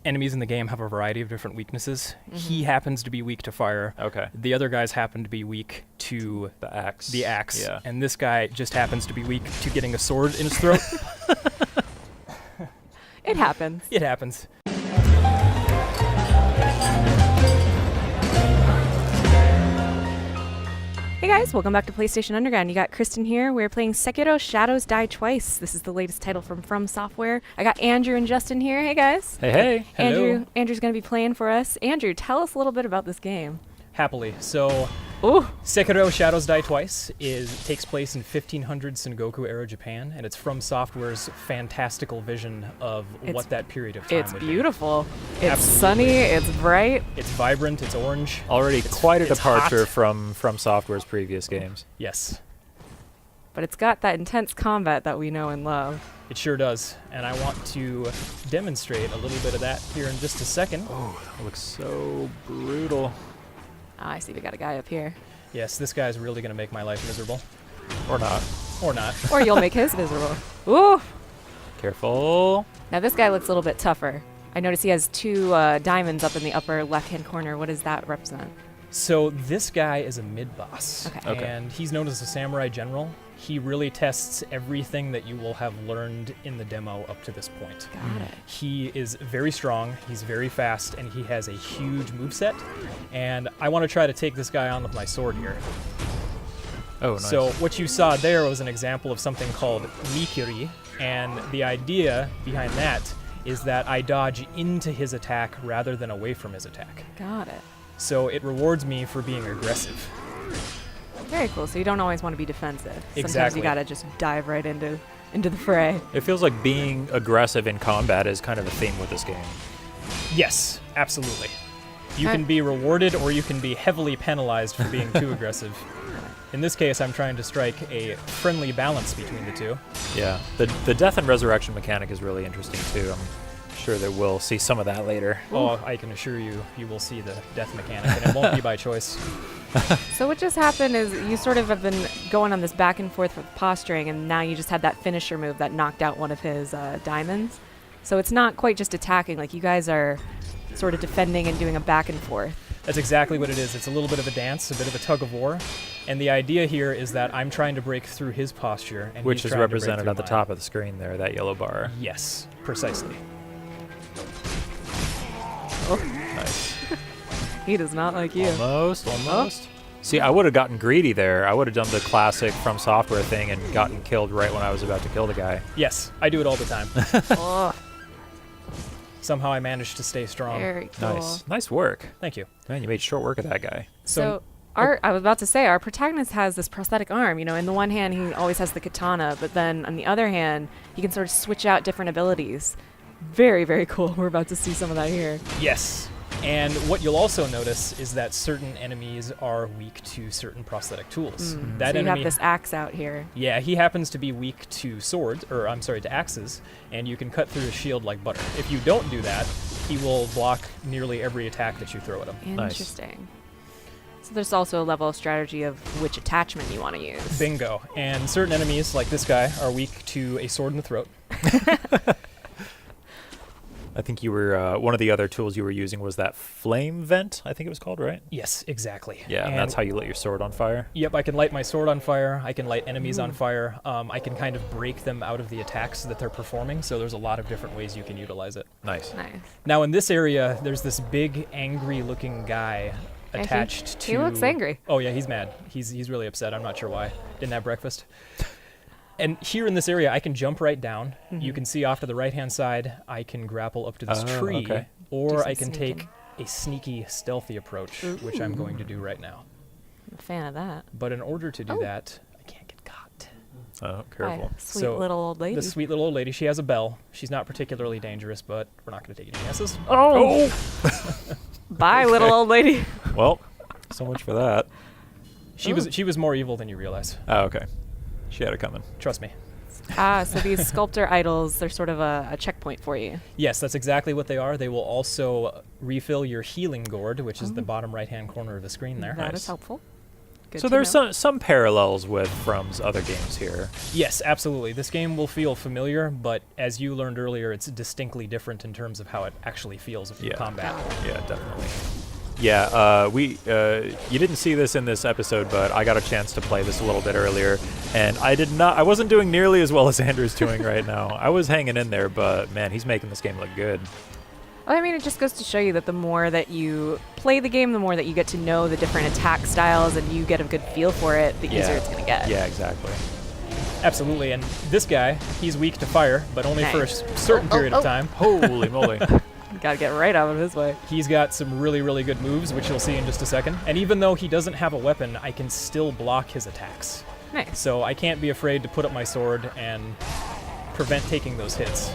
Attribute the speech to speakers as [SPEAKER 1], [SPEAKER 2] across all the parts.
[SPEAKER 1] Enemies in the game have a variety of different weaknesses. He happens to be weak to fire.
[SPEAKER 2] Okay.
[SPEAKER 1] The other guys happen to be weak to
[SPEAKER 2] The axe.
[SPEAKER 1] the axe.
[SPEAKER 2] Yeah.
[SPEAKER 1] And this guy just happens to be weak to getting a sword in his throat.
[SPEAKER 3] It happens.
[SPEAKER 1] It happens.
[SPEAKER 3] Hey guys, welcome back to PlayStation Underground. You got Kristen here. We're playing Sekiro Shadows Die Twice. This is the latest title from Software. I got Andrew and Justin here. Hey guys.
[SPEAKER 2] Hey, hey.
[SPEAKER 1] Hello.
[SPEAKER 3] Andrew's going to be playing for us. Andrew, tell us a little bit about this game.
[SPEAKER 1] Happily. So,
[SPEAKER 3] Ooh.
[SPEAKER 1] Sekiro Shadows Die Twice takes place in 1500 Sengoku era Japan, and it's from Software's fantastical vision of what that period of time
[SPEAKER 3] It's
[SPEAKER 1] would
[SPEAKER 3] beautiful. It's
[SPEAKER 1] Absolutely.
[SPEAKER 3] sunny. It's bright.
[SPEAKER 1] be. It's vibrant. It's orange.
[SPEAKER 2] Already quite a
[SPEAKER 1] it's
[SPEAKER 2] departure
[SPEAKER 1] hot.
[SPEAKER 2] from Software's previous games.
[SPEAKER 1] Yes,
[SPEAKER 3] But it's got that intense combat that we know and love.
[SPEAKER 1] it sure does. And I want to demonstrate a little bit of that here in just a second.
[SPEAKER 2] Oh, that looks so brutal.
[SPEAKER 3] I see we got a guy up here.
[SPEAKER 1] Yes, this guy's really going to make my life miserable.
[SPEAKER 2] Or not.
[SPEAKER 1] Or not.
[SPEAKER 3] Or you'll make his miserable. Ooh.
[SPEAKER 2] Careful.
[SPEAKER 3] Now this guy looks a little bit tougher. I notice he has two diamonds up in the upper left-hand corner. What does that represent?
[SPEAKER 1] So this guy is a mid-boss,
[SPEAKER 3] Okay.
[SPEAKER 1] and he's known as a samurai general. He really tests everything that you will have learned in the demo up to this point.
[SPEAKER 3] Got it.
[SPEAKER 1] He is very strong, he's very fast, and he has a huge moveset. And I want to try to take this guy on with my sword here.
[SPEAKER 2] Oh, nice.
[SPEAKER 1] So what you saw there was an example of something called Mikiri, and the idea behind that is that I dodge into his attack rather than away from his attack.
[SPEAKER 3] Got it.
[SPEAKER 1] So it rewards me for being aggressive.
[SPEAKER 3] Very cool. So you don't always want to be defensive. Sometimes
[SPEAKER 1] Exactly.
[SPEAKER 3] you gotta just dive right into the fray.
[SPEAKER 2] It feels like being aggressive in combat is kind of a theme with this game.
[SPEAKER 1] Yes, absolutely. You
[SPEAKER 3] Okay.
[SPEAKER 1] can be rewarded or you can be heavily penalized for being too aggressive. In this case, I'm trying to strike a friendly balance between the two.
[SPEAKER 2] Yeah. The death and resurrection mechanic is really interesting too. I'm sure that we'll see some of that later.
[SPEAKER 1] Oh, I can assure you, you will see the death mechanic, and it won't be by choice.
[SPEAKER 3] So what just happened is you sort of have been going on this back and forth with posturing, and now you just had that finisher move that knocked out one of his diamonds. So it's not quite just attacking. Like, you guys are sort of defending and doing a back and forth.
[SPEAKER 1] That's exactly what it is. It's a little bit of a dance, a bit of a tug of war. And the idea here is that I'm trying to break through his posture, and
[SPEAKER 2] Which
[SPEAKER 1] he's
[SPEAKER 2] is
[SPEAKER 1] trying to break
[SPEAKER 2] represented
[SPEAKER 1] through
[SPEAKER 2] at the
[SPEAKER 1] mine.
[SPEAKER 2] top of the screen there, that yellow bar.
[SPEAKER 1] Yes, precisely.
[SPEAKER 2] Nice.
[SPEAKER 3] He does not like you.
[SPEAKER 2] Almost. See, I would have gotten greedy there. I would have done the classic From Software thing and gotten killed right when I was about to kill the guy.
[SPEAKER 1] Yes, I do it all the time.
[SPEAKER 3] Oh,
[SPEAKER 1] Somehow I managed to stay strong.
[SPEAKER 3] very cool.
[SPEAKER 2] Nice. Nice work.
[SPEAKER 1] Thank you.
[SPEAKER 2] Man, you made short work of that guy.
[SPEAKER 3] So I was about to say, our protagonist has this prosthetic arm. You know, in the one hand, he always has the katana, but then on the other hand, he can sort of switch out different abilities. Very, very cool. We're about to see some of that here.
[SPEAKER 1] Yes. And what you'll also notice is that certain enemies are weak to certain prosthetic tools. That
[SPEAKER 3] So you
[SPEAKER 1] enemy,
[SPEAKER 3] have this axe out here.
[SPEAKER 1] yeah, he happens to be weak to swords, or I'm sorry, to axes, and you can cut through his shield like butter. If you don't do that, he will block nearly every attack that you throw at him.
[SPEAKER 2] Nice.
[SPEAKER 3] Interesting. So there's also a level of strategy of which attachment you want to use.
[SPEAKER 1] Bingo. And certain enemies, like this guy, are weak to a sword in the throat.
[SPEAKER 2] I think you were, one of the other tools you were using was that flame vent, I think it was called, right?
[SPEAKER 1] Yes, exactly.
[SPEAKER 2] Yeah, and that's how you lit your sword on fire.
[SPEAKER 1] Yep, I can light my sword on fire. I can light enemies on fire. I can kind of break them out of the attacks that they're performing, so there's a lot of different ways you can utilize it.
[SPEAKER 2] Nice.
[SPEAKER 3] Nice.
[SPEAKER 1] Now, in this area, there's this big, angry-looking guy
[SPEAKER 3] Yeah,
[SPEAKER 1] attached to...
[SPEAKER 3] he looks angry.
[SPEAKER 1] Oh, yeah, he's mad. He's really upset. I'm not sure why. Didn't have breakfast. And here in this area, I can jump right down. You can see off to the right-hand side, I can grapple up to this
[SPEAKER 2] Oh,
[SPEAKER 1] tree,
[SPEAKER 2] okay.
[SPEAKER 3] Do
[SPEAKER 1] or
[SPEAKER 3] some
[SPEAKER 1] I can
[SPEAKER 3] sneaking.
[SPEAKER 1] take a sneaky, stealthy approach, which I'm going to do right now.
[SPEAKER 3] I'm a fan of that.
[SPEAKER 1] But in order to do
[SPEAKER 3] Oh.
[SPEAKER 1] that, I can't get caught.
[SPEAKER 2] Oh, careful.
[SPEAKER 3] Hi, sweet
[SPEAKER 1] So,
[SPEAKER 3] little old lady.
[SPEAKER 1] The sweet little old lady, she has a bell. She's not particularly dangerous, but we're not going to take any chances.
[SPEAKER 3] Oh! Bye, little old lady.
[SPEAKER 2] Well, so much for that.
[SPEAKER 1] She was more evil than you realize.
[SPEAKER 2] Oh, okay. She had it coming.
[SPEAKER 1] Trust me.
[SPEAKER 3] So these sculptor idols, they're sort of a checkpoint for you.
[SPEAKER 1] Yes, that's exactly what they are. They will also refill your healing gourd, which is the bottom right-hand corner of the screen there.
[SPEAKER 3] That
[SPEAKER 2] Nice.
[SPEAKER 3] is helpful. Good
[SPEAKER 2] So
[SPEAKER 3] to
[SPEAKER 2] there's
[SPEAKER 3] know.
[SPEAKER 2] some parallels with From's other games here.
[SPEAKER 1] Yes, absolutely. This game will feel familiar, but as you learned earlier, it's distinctly different in terms of how it actually feels with your combat.
[SPEAKER 2] Yeah, definitely. Yeah, you didn't see this in this episode, but I got a chance to play this a little bit earlier, and I wasn't doing nearly as well as Andrew's doing right now. I was hanging in there, but man, he's making this game look good.
[SPEAKER 3] Well, I mean, it just goes to show you that the more that you play the game, the more that you get to know the different attack styles and you get a good feel for it, the easier it's going to get.
[SPEAKER 2] Yeah, exactly.
[SPEAKER 1] Absolutely, and this guy, he's weak to fire, but only for a
[SPEAKER 3] Nice.
[SPEAKER 1] certain period of time.
[SPEAKER 2] Holy moly.
[SPEAKER 3] Got to get right out of his way.
[SPEAKER 1] He's got some really, really good moves, which you'll see in just a second. And even though he doesn't have a weapon, I can still block his attacks.
[SPEAKER 3] Nice.
[SPEAKER 1] So I can't be afraid to put up my sword and prevent taking those hits.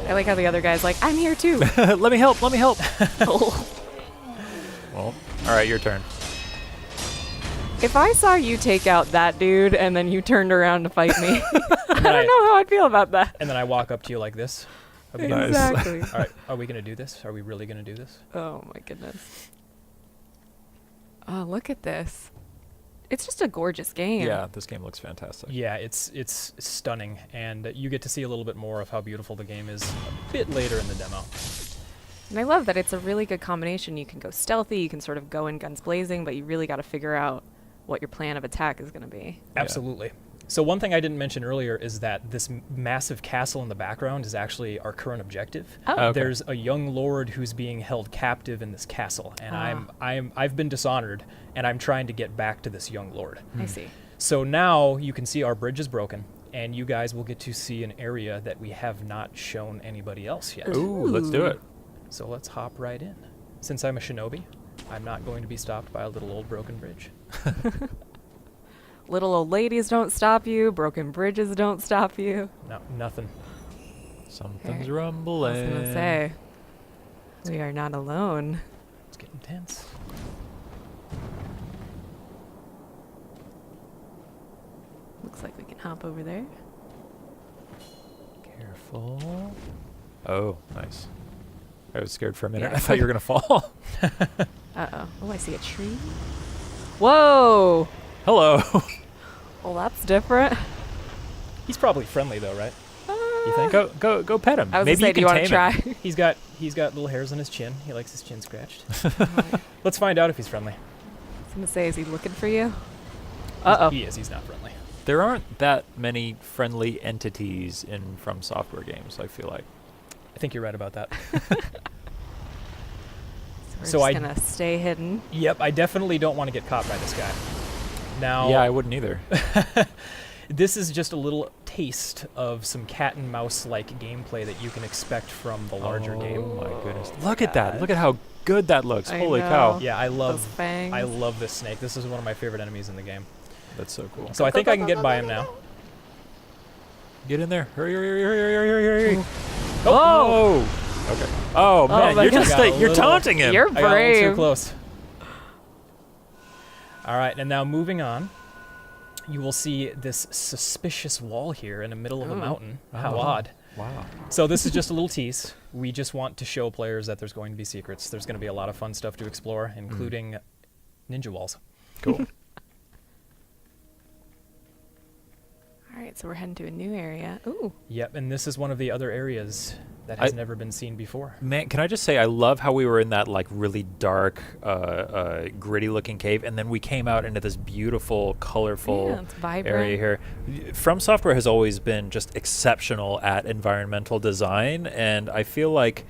[SPEAKER 3] I like how the other guy's like, I'm here too.
[SPEAKER 2] Let me help.
[SPEAKER 3] Oh.
[SPEAKER 2] Well, all right, your turn.
[SPEAKER 3] If I saw you take out that dude and then you turned around to fight me, I don't know how I'd feel about that.
[SPEAKER 1] And then I walk up to you like this. Are we gonna-
[SPEAKER 2] Nice.
[SPEAKER 3] Exactly.
[SPEAKER 1] All right, are we going to do this? Are we really going to do this?
[SPEAKER 3] Oh my goodness. Oh, look at this. It's just a gorgeous game.
[SPEAKER 2] Yeah, this game looks fantastic.
[SPEAKER 1] Yeah, it's stunning, and you get to see a little bit more of how beautiful the game is a bit later in the demo.
[SPEAKER 3] And I love that it's a really good combination. You can go stealthy, you can sort of go in guns blazing, but you really got to figure out what your plan of attack is going to be.
[SPEAKER 1] Absolutely. So one thing I didn't mention earlier is that this massive castle in the background is actually our current objective.
[SPEAKER 3] Oh.
[SPEAKER 2] Okay.
[SPEAKER 1] There's a young lord who's being held captive in this castle, and I've been dishonored, and I'm trying to get back to this young lord.
[SPEAKER 3] I see.
[SPEAKER 1] So now you can see our bridge is broken, and you guys will get to see an area that we have not shown anybody else yet.
[SPEAKER 2] Ooh, let's do it.
[SPEAKER 1] So let's hop right in. Since I'm a shinobi, I'm not going to be stopped by a little old broken bridge.
[SPEAKER 3] Little old ladies don't stop you, broken bridges don't stop you.
[SPEAKER 1] No, nothing.
[SPEAKER 2] Something's
[SPEAKER 3] I
[SPEAKER 2] rumbling.
[SPEAKER 3] was going to say, we are not alone.
[SPEAKER 1] It's getting tense.
[SPEAKER 3] Looks like we can hop over there.
[SPEAKER 2] Careful. Oh, nice. I was scared for a minute.
[SPEAKER 3] Yeah.
[SPEAKER 2] I thought you were going to fall.
[SPEAKER 3] Uh-oh. Oh, I see a tree. Whoa!
[SPEAKER 2] Hello.
[SPEAKER 3] Well, that's different.
[SPEAKER 1] He's probably friendly though, right?
[SPEAKER 3] You
[SPEAKER 1] think?
[SPEAKER 2] Go pet him.
[SPEAKER 3] I was
[SPEAKER 2] Maybe
[SPEAKER 3] going to say, do you
[SPEAKER 2] can
[SPEAKER 3] want to
[SPEAKER 2] tame
[SPEAKER 3] try?
[SPEAKER 2] him.
[SPEAKER 1] He's got little hairs on his chin. He likes his chin scratched. Let's find out if he's friendly.
[SPEAKER 3] I was going to say, is he looking for you? Uh-oh.
[SPEAKER 1] He is. He's not friendly.
[SPEAKER 2] There aren't that many friendly entities in From Software games, I feel like.
[SPEAKER 1] I think you're right about that.
[SPEAKER 3] So
[SPEAKER 1] So
[SPEAKER 3] we're
[SPEAKER 1] I-
[SPEAKER 3] just going to stay hidden.
[SPEAKER 1] Yep, I definitely don't want to get caught by this guy. Now,
[SPEAKER 2] Yeah, I wouldn't either.
[SPEAKER 1] this is just a little taste of some cat and mouse like gameplay that you can expect from the larger game.
[SPEAKER 2] Oh my goodness. Look at that. Look at how good that looks.
[SPEAKER 3] I
[SPEAKER 2] Holy
[SPEAKER 3] know.
[SPEAKER 2] cow.
[SPEAKER 1] Yeah, I
[SPEAKER 3] Those
[SPEAKER 1] love
[SPEAKER 3] fangs.
[SPEAKER 1] this snake. This is one of my favorite enemies in the game.
[SPEAKER 2] That's so cool.
[SPEAKER 1] So I think I can get by him now.
[SPEAKER 2] Get in there. Hurry, hurry, hurry, hurry, hurry, hurry, hurry.
[SPEAKER 3] Oh!
[SPEAKER 2] Oh! Okay. Oh, man,
[SPEAKER 3] my
[SPEAKER 2] you're
[SPEAKER 3] God.
[SPEAKER 2] just
[SPEAKER 1] Got a
[SPEAKER 2] you're
[SPEAKER 1] little-
[SPEAKER 2] taunting him.
[SPEAKER 3] You're
[SPEAKER 1] I got a little too
[SPEAKER 3] brave.
[SPEAKER 1] close. All right, and now moving on, you will see this suspicious wall here in the middle of a
[SPEAKER 3] Oh.
[SPEAKER 1] mountain. How
[SPEAKER 2] Oh.
[SPEAKER 1] odd.
[SPEAKER 2] Wow.
[SPEAKER 1] So this is just a little tease. We just want to show players that there's going to be secrets. There's going to be a lot of fun stuff to explore, including ninja walls.
[SPEAKER 2] Cool.
[SPEAKER 3] All right, so we're heading to a new area. Ooh.
[SPEAKER 1] Yep, and this is one of the other areas that has never been seen before.
[SPEAKER 2] Man, can I just say I love how we were in that like really dark, gritty looking cave, and then we came out into this beautiful, colorful
[SPEAKER 3] Yeah, it's vibrant.
[SPEAKER 2] area here. From Software has always been just exceptional at environmental design, and I feel like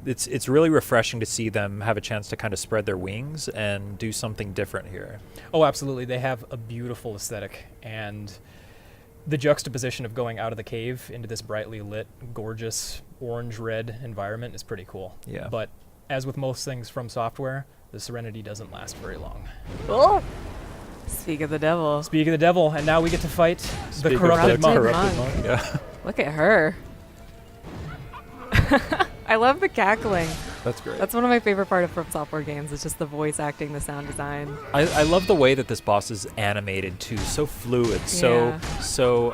[SPEAKER 2] it's really refreshing to see them have a chance to kind of spread their wings and do something different here.
[SPEAKER 1] Oh, absolutely. They have a beautiful aesthetic, and the juxtaposition of going out of the cave into this brightly lit, gorgeous orange-red environment is pretty cool.
[SPEAKER 2] Yeah.
[SPEAKER 1] But as with most things from software, the serenity doesn't last very long.
[SPEAKER 3] Oh! Speak of the devil.
[SPEAKER 1] Speak of the devil, and now we get to fight the
[SPEAKER 2] Speak of
[SPEAKER 1] corrupted monk.
[SPEAKER 3] corrupted monk.
[SPEAKER 2] Yeah,
[SPEAKER 3] Look at her. I love the cackling.
[SPEAKER 2] that's great.
[SPEAKER 3] That's one of my favorite part of From Software games. It's just the voice acting, the sound design.
[SPEAKER 2] I love the way that this boss is animated too, so fluid,
[SPEAKER 3] Yeah.
[SPEAKER 2] so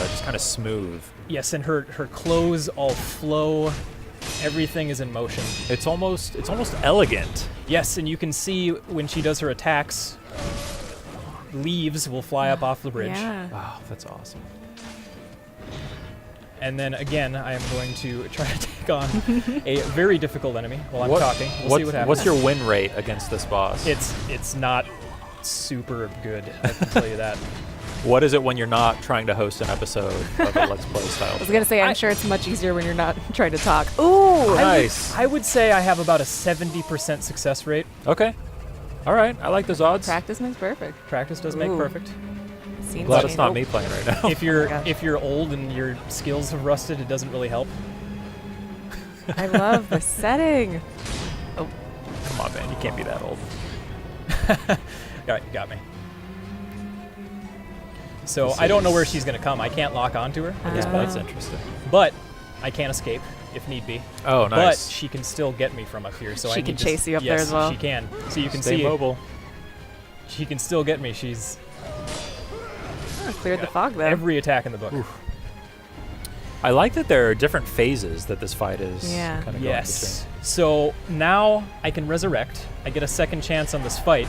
[SPEAKER 2] just kind of smooth.
[SPEAKER 1] Yes, and her clothes all flow. Everything is in motion.
[SPEAKER 2] It's almost elegant.
[SPEAKER 1] Yes, and you can see when she does her attacks, leaves will fly up off the bridge.
[SPEAKER 3] Yeah.
[SPEAKER 2] Oh, that's awesome.
[SPEAKER 1] And then again, I am going to try to take on a very difficult enemy while I'm talking. We'll see what happens.
[SPEAKER 2] What's your win rate against this boss?
[SPEAKER 1] It's not super good, I can tell you that.
[SPEAKER 2] What is it when you're not trying to host an episode of a Let's Play style?
[SPEAKER 3] I was going to say, I'm sure it's much easier when you're not trying to talk. Ooh!
[SPEAKER 2] Nice.
[SPEAKER 1] I would say I have about a 70% success rate.
[SPEAKER 2] Okay. All right. I like those odds.
[SPEAKER 3] Practice makes perfect.
[SPEAKER 1] Practice does make
[SPEAKER 3] Ooh.
[SPEAKER 1] perfect.
[SPEAKER 3] Seems
[SPEAKER 2] Glad
[SPEAKER 3] like-
[SPEAKER 2] it's not me playing right now.
[SPEAKER 1] If you're
[SPEAKER 3] gosh.
[SPEAKER 1] if you're old and your skills have rusted, it doesn't really help.
[SPEAKER 3] I love the setting.
[SPEAKER 2] Come on, man. You can't be that old.
[SPEAKER 1] All right, you got me. So I don't know where she's gonna come. I can't lock onto her at this
[SPEAKER 3] Oh.
[SPEAKER 1] point,
[SPEAKER 2] That's interesting.
[SPEAKER 1] but I can escape if need be.
[SPEAKER 2] Oh, nice.
[SPEAKER 1] But she can still get me from up here. So
[SPEAKER 3] She
[SPEAKER 1] I
[SPEAKER 3] can
[SPEAKER 1] need to
[SPEAKER 3] chase you up there
[SPEAKER 1] yes,
[SPEAKER 3] as well.
[SPEAKER 1] She can. So you can
[SPEAKER 2] Stay
[SPEAKER 1] see
[SPEAKER 2] mobile.
[SPEAKER 1] she can still get me. She's
[SPEAKER 3] Oh, cleared the fog there.
[SPEAKER 1] every attack in the book.
[SPEAKER 2] I like that there are different phases that this fight is
[SPEAKER 3] Yeah.
[SPEAKER 2] kind of going
[SPEAKER 1] Yes. So now I can resurrect. I get a second chance on this fight,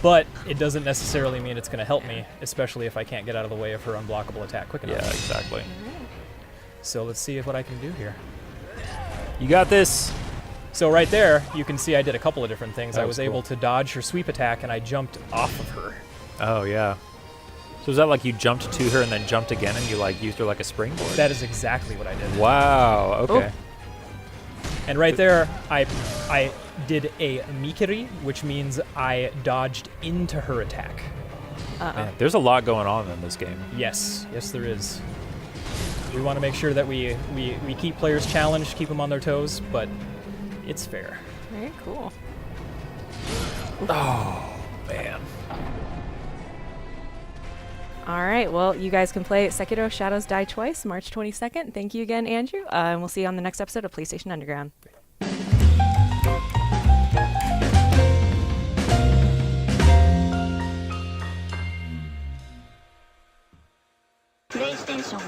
[SPEAKER 1] but it doesn't necessarily mean it's going to help me, especially if I can't get out of the way of her unblockable attack quick
[SPEAKER 2] between.
[SPEAKER 1] enough.
[SPEAKER 2] Yeah, exactly.
[SPEAKER 1] So let's see what I can do here.
[SPEAKER 2] You got this.
[SPEAKER 1] So right there, you can see I did a couple of different things.
[SPEAKER 2] That
[SPEAKER 1] I
[SPEAKER 2] was
[SPEAKER 1] was able
[SPEAKER 2] cool.
[SPEAKER 1] to dodge her sweep attack, and I jumped off of her.
[SPEAKER 2] Oh, yeah. So is that like you jumped to her and then jumped again and you like used her like a springboard?
[SPEAKER 1] That is exactly what I did.
[SPEAKER 2] Wow. Okay.
[SPEAKER 1] And right there, I did a mikiri, which means I dodged into her attack.
[SPEAKER 2] Man, there's a lot going on in this game.
[SPEAKER 1] Yes, yes there is. We want to make sure that we keep players challenged, keep them on their toes, but it's fair.
[SPEAKER 3] Very cool.
[SPEAKER 2] Man.
[SPEAKER 3] All right. Well, you guys can play Sekiro Shadows Die Twice, March 22nd. Thank you again, Andrew. And we'll see you on the next episode of PlayStation Underground.
[SPEAKER 4] PlayStation